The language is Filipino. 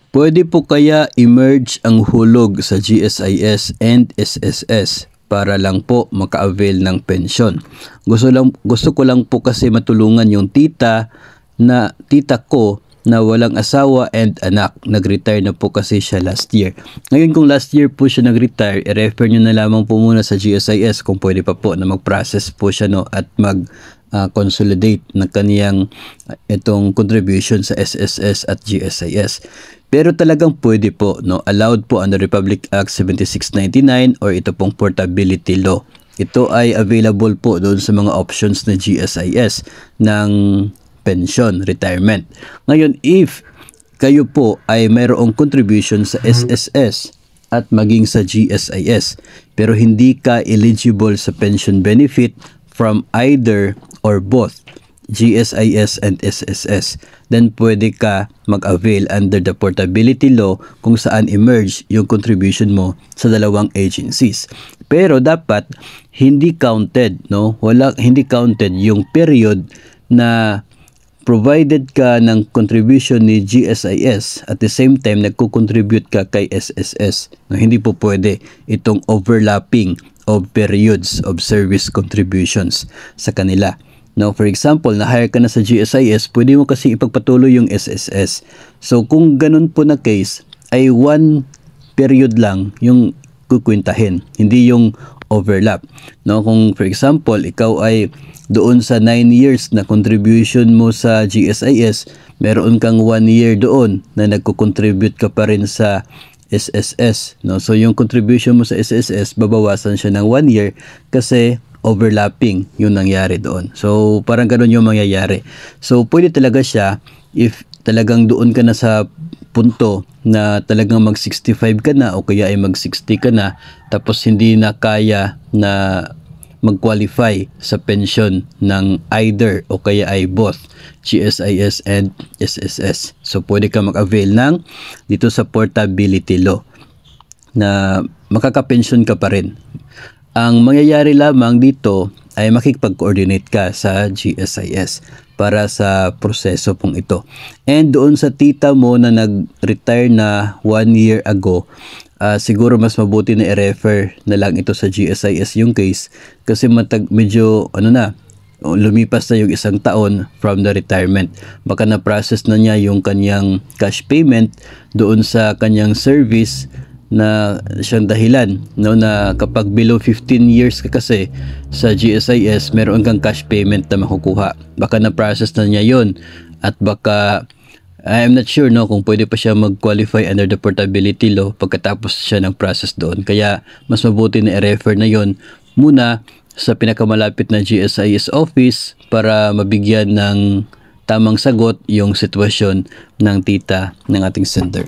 Pwede po kaya i-merge ang hulog sa GSIS and SSS para lang po maka-avail ng pensyon. Gusto ko lang po kasi matulungan yung tita ko na walang asawa and anak. Nag-retire na po kasi siya last year. Ngayon kung last year po siya nag-retire, i-refer nyo na lamang po muna sa GSIS kung pwede pa po na mag-process po siya at consolidate ng kaniyang itong contribution sa SSS at GSIS. Pero talagang pwede po, allowed po under Republic Act 7699 or ito pong portability law. Ito ay available po doon sa mga options na GSIS ng pension, retirement. Ngayon, if kayo po ay mayroong contribution sa SSS at maging sa GSIS, pero hindi ka eligible sa pension benefit from either or both GSIS and SSS, then pwede ka mag-avail under the portability law kung saan emerge yung contribution mo sa dalawang agencies. Pero dapat hindi counted, hindi counted yung period na provided ka ng contribution ni GSIS at the same time nagko-contribute ka kay SSS. Hindi po pwede itong overlapping of periods of service contributions sa kanila. Now, for example, na-hire ka na sa GSIS, pwede mo kasi ipagpatuloy yung SSS. So, kung ganun po na case, ay one period lang yung kukwintahin, hindi yung overlap. Kung for example, ikaw ay doon sa 9 years na contribution mo sa GSIS, meron kang 1 year doon na nagko-contribute ka pa rin sa SSS. So, yung contribution mo sa SSS, babawasan siya ng 1 year kasi overlapping yung nangyari doon. So, parang ganun yung mangyayari. So, pwede talaga siya if talagang doon ka na sa punto na talagang mag-65 ka na o kaya ay mag-60 ka na tapos hindi na kaya na mag-qualify sa pension ng either o kaya ay both GSIS and SSS. So, pwede ka mag-avail ng dito sa portability law na makaka-pension ka pa rin. Ang mangyayari lamang dito ay makikipag-coordinate ka sa GSIS para sa proseso pong ito. And doon sa tita mo na nag-retire na 1 year ago, siguro mas mabuti na i-refer na lang ito sa GSIS yung case kasi medyo lumipas na yung 1 taon from the retirement. Baka na-process na niya yung kanyang cash payment doon sa kanyang service na siyang dahilan na kapag below 15 years ka kasi sa GSIS meron kang cash payment na makukuha. Baka na-process na niya yon at baka I'm not sure kung pwede pa siya mag-qualify under the portability law pagkatapos siya ng process doon. Kaya mas mabuti na i-refer na yon muna sa pinakamalapit na GSIS office para mabigyan ng tamang sagot yung sitwasyon ng tita ng ating sender.